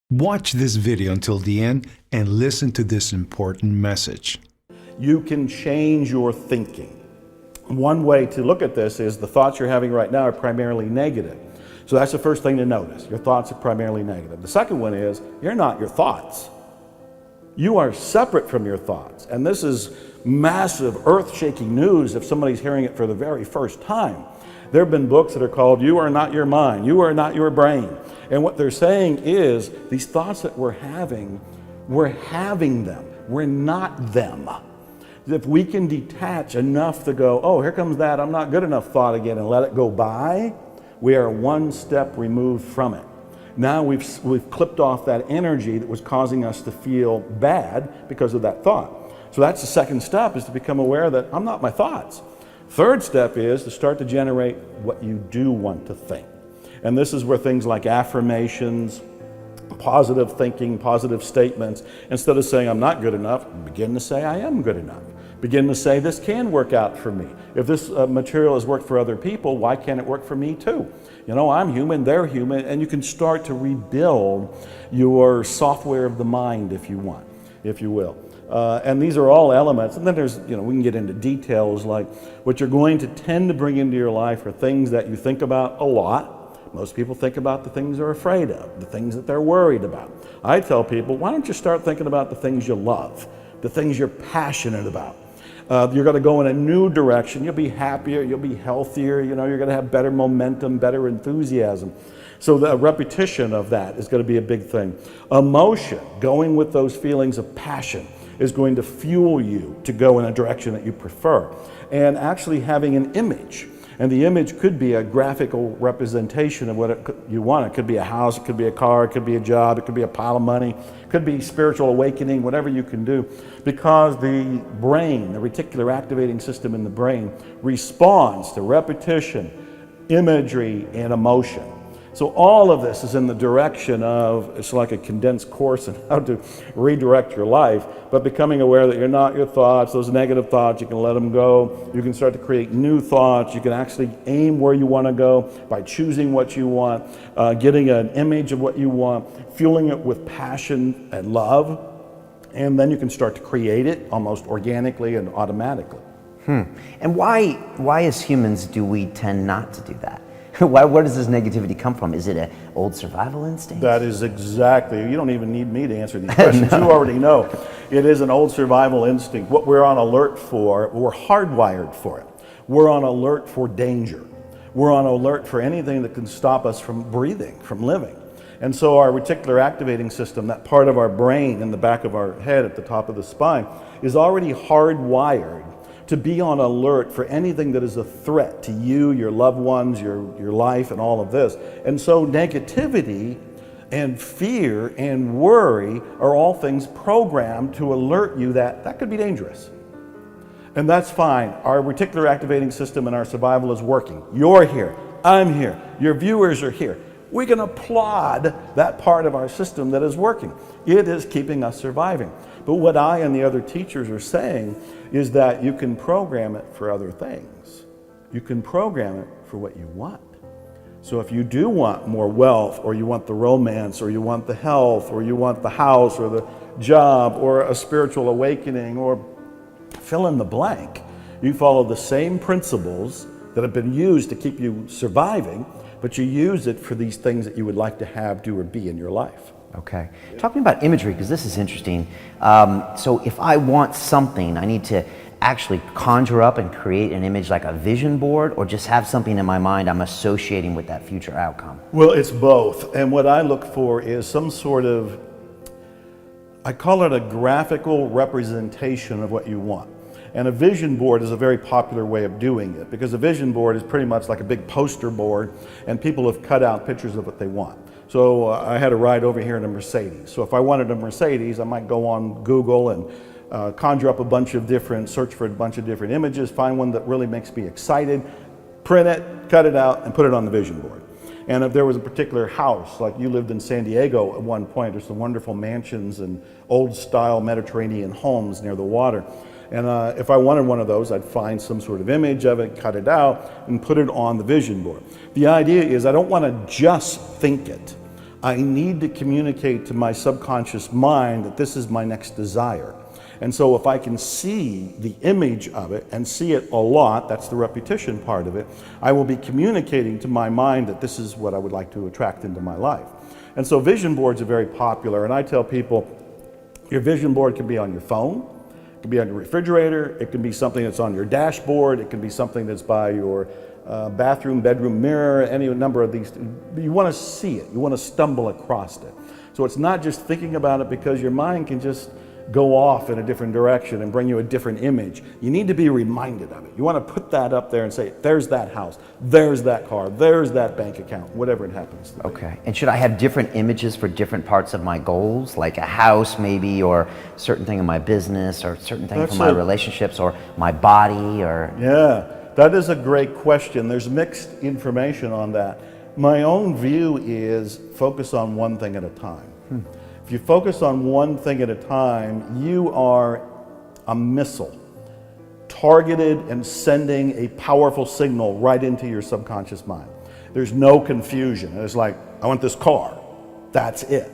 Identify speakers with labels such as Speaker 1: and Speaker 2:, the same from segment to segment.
Speaker 1: Watch this video until the end and listen to this important message.
Speaker 2: You can change your thinking. One way to look at this is the thoughts you're having right now are primarily negative. So that's the first thing to notice. Your thoughts are primarily negative. The second one is you're not your thoughts. You are separate from your thoughts. And this is massive, earth-shaking news if somebody's hearing it for the very first time. There have been books that are called You Are Not Your Mind, You Are Not Your Brain. And what they're saying is these thoughts that we're having them. We're not them. If we can detach enough to go, oh, here comes that I'm not good enough thought again, and let it go by, we are one step removed from it. Now we've clipped off that energy that was causing us to feel bad because of that thought. So that's the second step, is to become aware that I'm not my thoughts. Third step is to start to generate what you do want to think. And this is where things like affirmations, positive thinking, positive statements, instead of saying I'm not good enough, begin to say I am good enough. Begin to say this can work out for me. If this material has worked for other people, why can't it work for me too? You know, I'm human, they're human, and you can start to rebuild your software of the mind if you want, if you will. And these are all elements. And then there's, we can get into details like what you're going to tend to bring into your life are things that you think about a lot. Most people think about the things they're afraid of, the things that they're worried about. I tell people, why don't you start thinking about the things you love, the things you're passionate about. You're going to go in a new direction. You'll be happier, you'll be healthier, you're going to have better momentum, better enthusiasm. So the repetition of that is going to be a big thing. Emotion, going with those feelings of passion, is going to fuel you to go in a direction that you prefer. And actually having an image. And the image could be a graphical representation of what you want. It could be a house, it could be a car, it could be a job, it could be a pile of money, it could be spiritual awakening, whatever you can do. Because the brain, the reticular activating system in the brain, responds to repetition, imagery, and emotion. So all of this is in the direction of, it's like a condensed course on how to redirect your life, but becoming aware that you're not your thoughts, those negative thoughts, you can let them go. You can start to create new thoughts. You can actually aim where you want to go by choosing what you want, getting an image of what you want, fueling it with passion and love, and then you can start to create it almost organically and automatically.
Speaker 3: And why as humans do we tend not to do that? Where does this negativity come from? Is it an old survival instinct?
Speaker 2: That is exactly, you don't even need me to answer these questions. No. You already know. It is an old survival instinct. What we're on alert for, we're hardwired for it. We're on alert for danger. We're on alert for anything that can stop us from breathing, from living. And so our reticular activating system, that part of our brain in the back of our head at the top of the spine, is already hardwired to be on alert for anything that is a threat to you, your loved ones, your life, and all of this. And so negativity and fear and worry are all things programmed to alert you that that could be dangerous. And that's fine. Our reticular activating system and our survival is working. You're here, I'm here, your viewers are here. We can applaud that part of our system that is working. It is keeping us surviving. But what I and the other teachers are saying is that you can program it for other things. You can program it for what you want. So if you do want more wealth, or you want the romance, or you want the health, or you want the house, or the job, or a spiritual awakening, or fill in the blank, you follow the same principles that have been used to keep you surviving, but you use it for these things that you would like to have, do, or be in your life.
Speaker 3: Okay. Talking about imagery, because this is interesting. So if I want something, I need to actually conjure up and create an image like a vision board, or just have something in my mind I'm associating with that future outcome?
Speaker 2: Well, it's both. And what I look for is some sort of, I call it a graphical representation of what you want. And a vision board is a very popular way of doing it, because a vision board is pretty much like a big poster board, and people have cut out pictures of what they want. So I had a ride over here in a Mercedes. So if I wanted a Mercedes, I might go on Google and conjure up search for a bunch of different images, find one that really makes me excited, print it, cut it out, and put it on the vision board. And if there was a particular house, like you lived in San Diego at one point, there's some wonderful mansions and old style Mediterranean homes near the water. And if I wanted one of those, I'd find some sort of image of it, cut it out, and put it on the vision board. The idea is I don't want to just think it. I need to communicate to my subconscious mind that this is my next desire. And so if I can see the image of it and see it a lot, that's the repetition part of it, I will be communicating to my mind that this is what I would like to attract into my life. And so vision boards are very popular, and I tell people, your vision board can be on your phone, it can be on your refrigerator, it can be something that's on your dashboard, it can be something that's by your bathroom, bedroom mirror, any number of these. You want to see it, you want to stumble across it. So it's not just thinking about it, because your mind can just go off in a different direction and bring you a different image. You need to be reminded of it. You want to put that up there and say, there's that house, there's that car, there's that bank account, whatever it happens to be.
Speaker 3: Okay. And should I have different images for different parts of my goals, like a house maybe, or a certain thing in my business, or a certain thing for my relationships, or my body, or?
Speaker 2: Yeah, that is a great question. There's mixed information on that. My own view is focus on one thing at a time. If you focus on one thing at a time, you are a missile, targeted and sending a powerful signal right into your subconscious mind. There's no confusion. It's like, I want this car. That's it.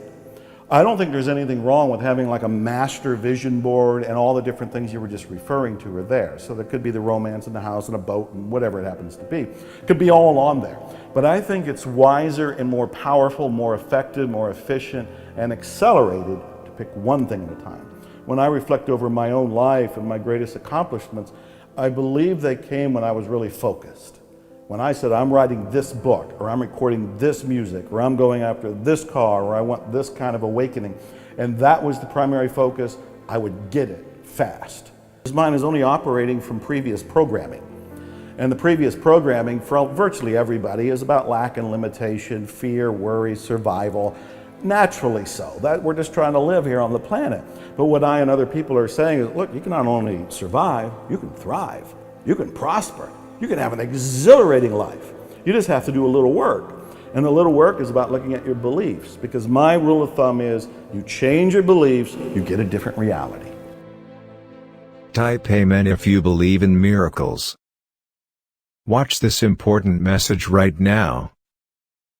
Speaker 2: I don't think there's anything wrong with having like a master vision board and all the different things you were just referring to are there. So there could be the romance in the house and a boat and whatever it happens to be. It could be all on there. But I think it's wiser and more powerful, more effective, more efficient, and accelerated to pick one thing at a time. When I reflect over my own life and my greatest accomplishments, I believe they came when I was really focused. When I said, I'm writing this book, or I'm recording this music, or I'm going after this car, or I want this kind of awakening, and that was the primary focus, I would get it fast. His mind is only operating from previous programming. And the previous programming for virtually everybody is about lack and limitation, fear, worry, survival. Naturally so. That we're just trying to live here on the planet. But what I and other people are saying is, look, you can not only survive, you can thrive, you can prosper, you can have an exhilarating life. You just have to do a little work. And the little work is about looking at your beliefs, because my rule of thumb is you change your beliefs, you get a different reality.
Speaker 4: Type Amen if you believe in miracles. Watch this important message right now.